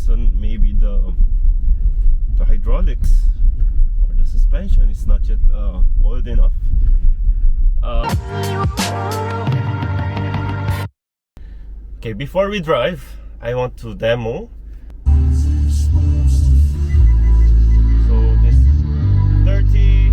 reason, maybe the hydraulics or the suspension is not yet oiled enough. Okay, before we drive, I want to demo. So this 30.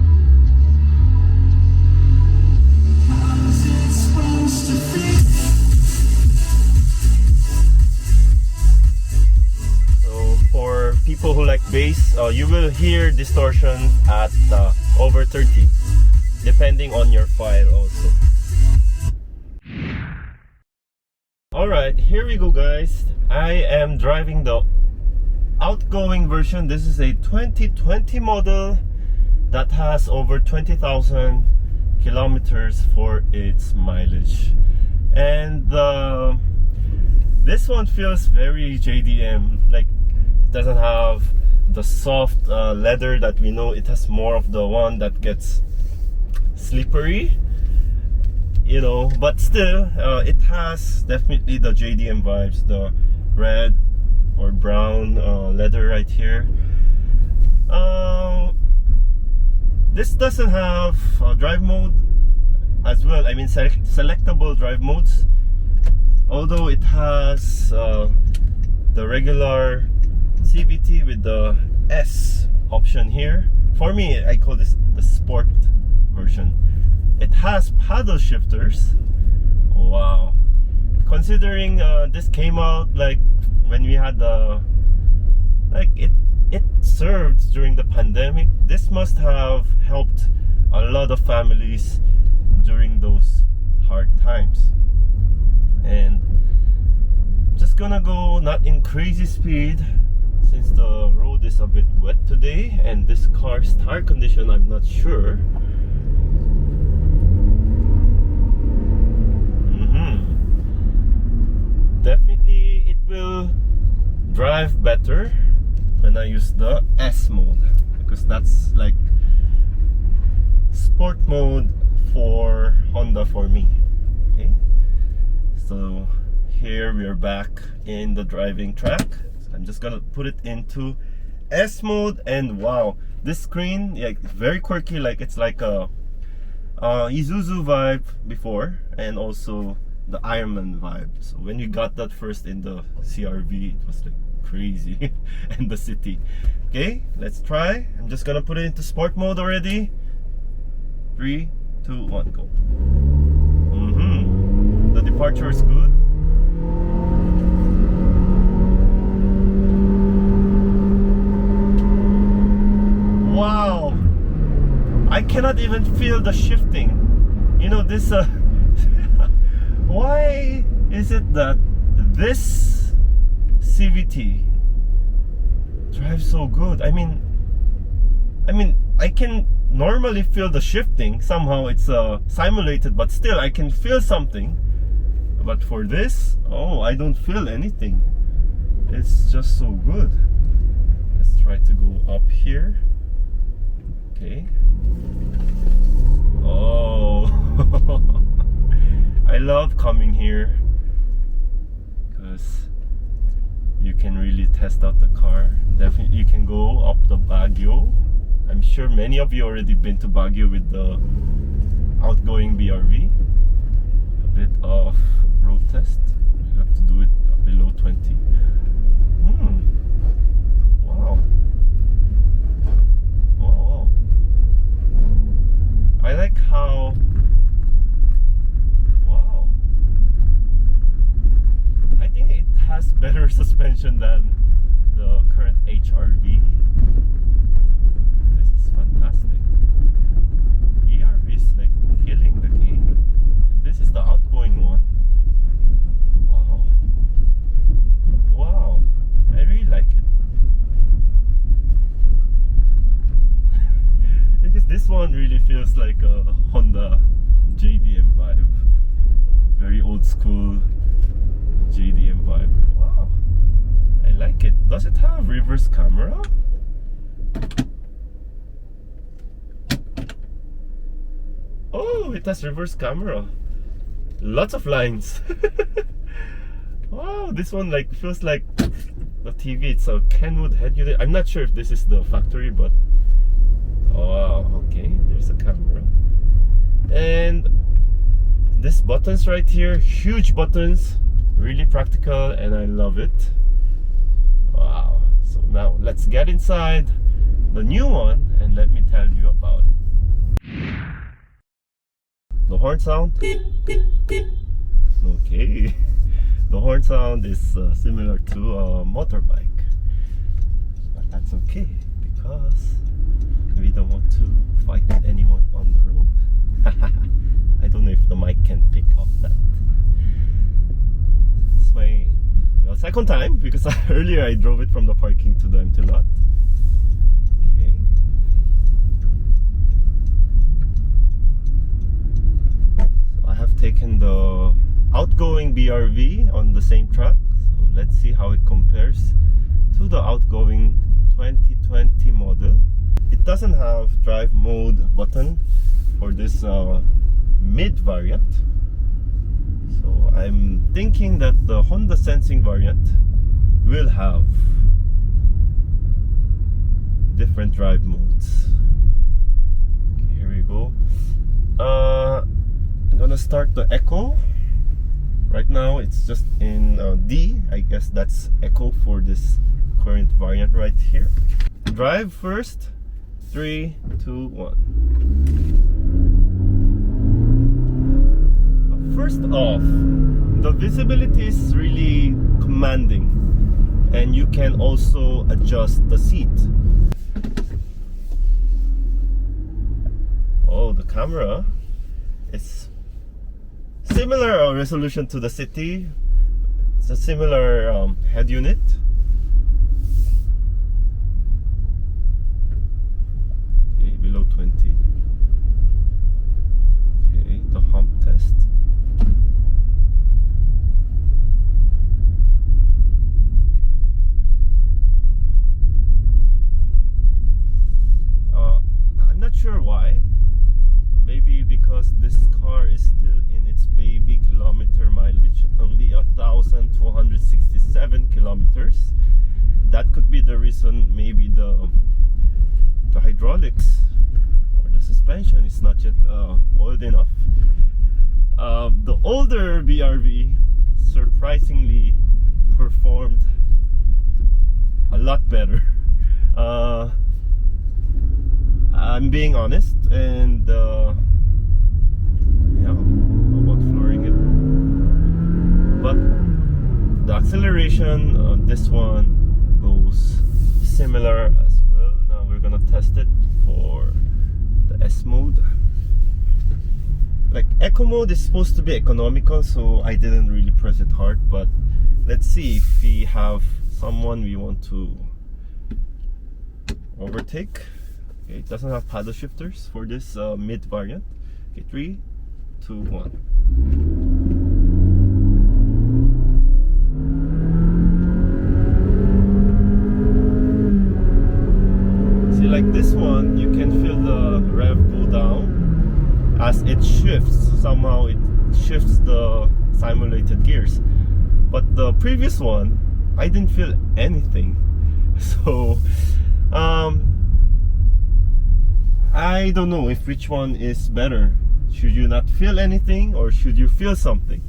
So for people who like bass, you will hear distortion at over 30, depending on your file also. Alright, here we go guys. I am driving the outgoing version. This is a 2020 model that has over 20,000 kilometers for its mileage. And this one feels very JDM. Like, it doesn't have the soft leather that we know. It has more of the one that gets slippery, you know, but still it has definitely the JDM vibes, the red or brown leather right here. This doesn't have drive mode as well. I mean selectable drive modes, although it has the regular CVT with the S option here. For me, I call this the sport version. It has paddle shifters. Wow, considering this came out like when we had the it served during the pandemic. This must have helped a lot of families during those hard times. And just gonna go not in crazy speed since the road is a bit wet today, and this car's tire condition, I'm not sure. Definitely it will drive better when I use the S mode, because that's like sport mode for Honda for me. Okay, so here we are back in the driving track. So I'm just gonna put it into S mode, and wow, this screen, yeah, very quirky. Like it's like a Isuzu vibe before, and also the Ironman vibe. So when you got that first in the CRV, it was like crazy in the city. Okay, let's try. I'm just gonna put it into sport mode already. 3, 2, 1, go. The departure is good. Wow, I cannot even feel the shifting. You know, this why is it that this CVT drives so good? I mean I can normally feel the shifting. Somehow it's simulated, but still I can feel something. But for this, oh, I don't feel anything. It's just so good. Let's try to go up here. Okay. Oh. I love coming here because you can really test out the car. Definitely you can go up the Baguio. I'm sure many of you already been to Baguio with the outgoing BRV. A bit of road test. You have to do it below 20. Wow. Wow. I like how has better suspension than the current HRV. This is fantastic. ERV is like killing the game. And this is the outgoing one. Wow. Wow. I really like it. Because this one really feels like a Honda JDM vibe. Very old school JDM vibe. Wow, I like it. Does it have reverse camera? Oh, it has reverse camera. Lots of lines. Wow, this one like feels like the TV, it's a Kenwood head unit. I'm not sure if this is the factory, but oh, okay, there's a camera. And these buttons right here, huge buttons, really practical, and I love it. Wow. So now let's get inside the new one and let me tell you about it. The horn sound. Okay. The horn sound is similar to a motorbike, but that's okay because we don't want to fight anyone on the road. I don't know if the mic can pick up that. It's my second time because earlier I drove it from the parking to the empty lot. Okay. So I have taken the outgoing BRV on the same track, so let's see how it compares to the outgoing 2020 model. It doesn't have drive mode button for this mid variant, so I'm thinking that the Honda Sensing variant will have different drive modes. Okay, here we go. I'm gonna start the Echo. Right now it's just in D. I guess that's Echo for this current variant right here. Drive first. 3, 2, 1. First off, the visibility is really commanding, and you can also adjust the seat. Oh, the camera is similar resolution to the City. It's a similar head unit. Okay, below 20. Okay, the hump test. I'm not sure why. Maybe because this car is still in its baby kilometer mileage, only 1,267 kilometers. That could be the reason. Maybe the hydraulics or the suspension is not yet oiled enough. The older BRV surprisingly performed a lot better. I'm being honest, and yeah, about flooring it. But the acceleration on this one goes similar as well. Now we're gonna test it for the S mode. Like Eco mode is supposed to be economical, so I didn't really press it hard. But let's see if we have someone we want to overtake. Okay, it doesn't have paddle shifters for this mid variant. Okay, 3, 2, 1. See, like this one, you can feel the rev go down as it shifts. Somehow it shifts the simulated gears. But the previous one, I didn't feel anything. So, I don't know if which one is better. Should you not feel anything or should you feel something?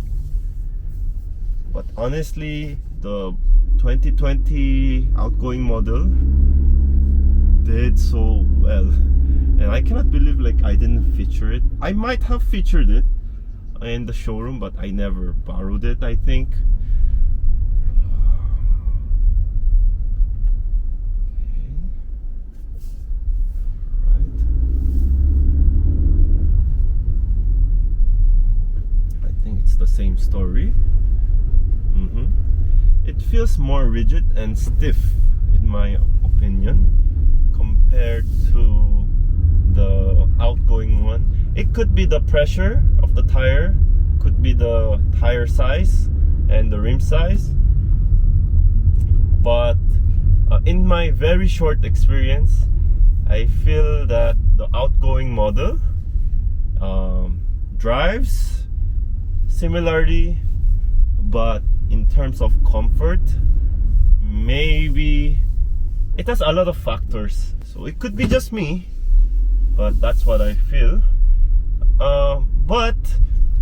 But honestly, the 2020 outgoing model did so well, and I cannot believe like I didn't feature it. I might have featured it in the showroom, but I never borrowed it, I think. The same story. It feels more rigid and stiff in my opinion compared to the outgoing one. It could be the pressure of the tire, could be the tire size and the rim size, but in my very short experience, I feel that the outgoing model drives similarly, but in terms of comfort, maybe it has a lot of factors. So it could be just me, but that's what I feel. But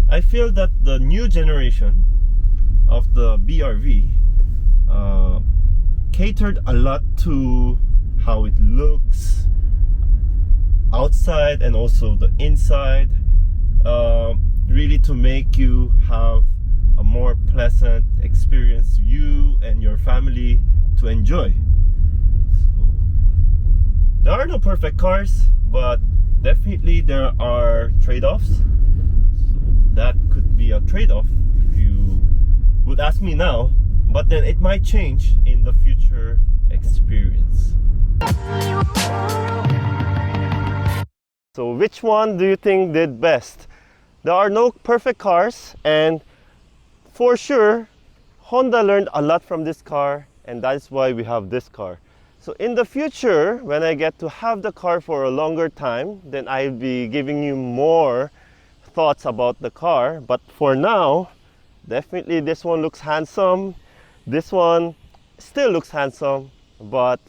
I feel that the new generation of the BRV catered a lot to how it looks outside and also the inside, really to make you have a more pleasant experience, you and your family to enjoy. So, there are no perfect cars, but definitely there are trade-offs. So that could be a trade-off if you would ask me now, but then it might change in the future experience. So which one do you think did best? There are no perfect cars, and for sure Honda learned a lot from this car, and that's why we have this car. So in the future, when I get to have the car for a longer time, then I'll be giving you more thoughts about the car. But for now, definitely this one looks handsome. This one still looks handsome, but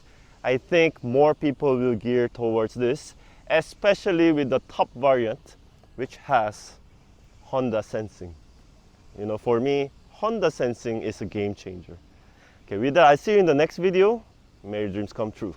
I think more people will gear towards this, especially with the top variant, which has Honda sensing. You know, for me, Honda sensing is a game changer. Okay, with that, I'll see you in the next video. May your dreams come true.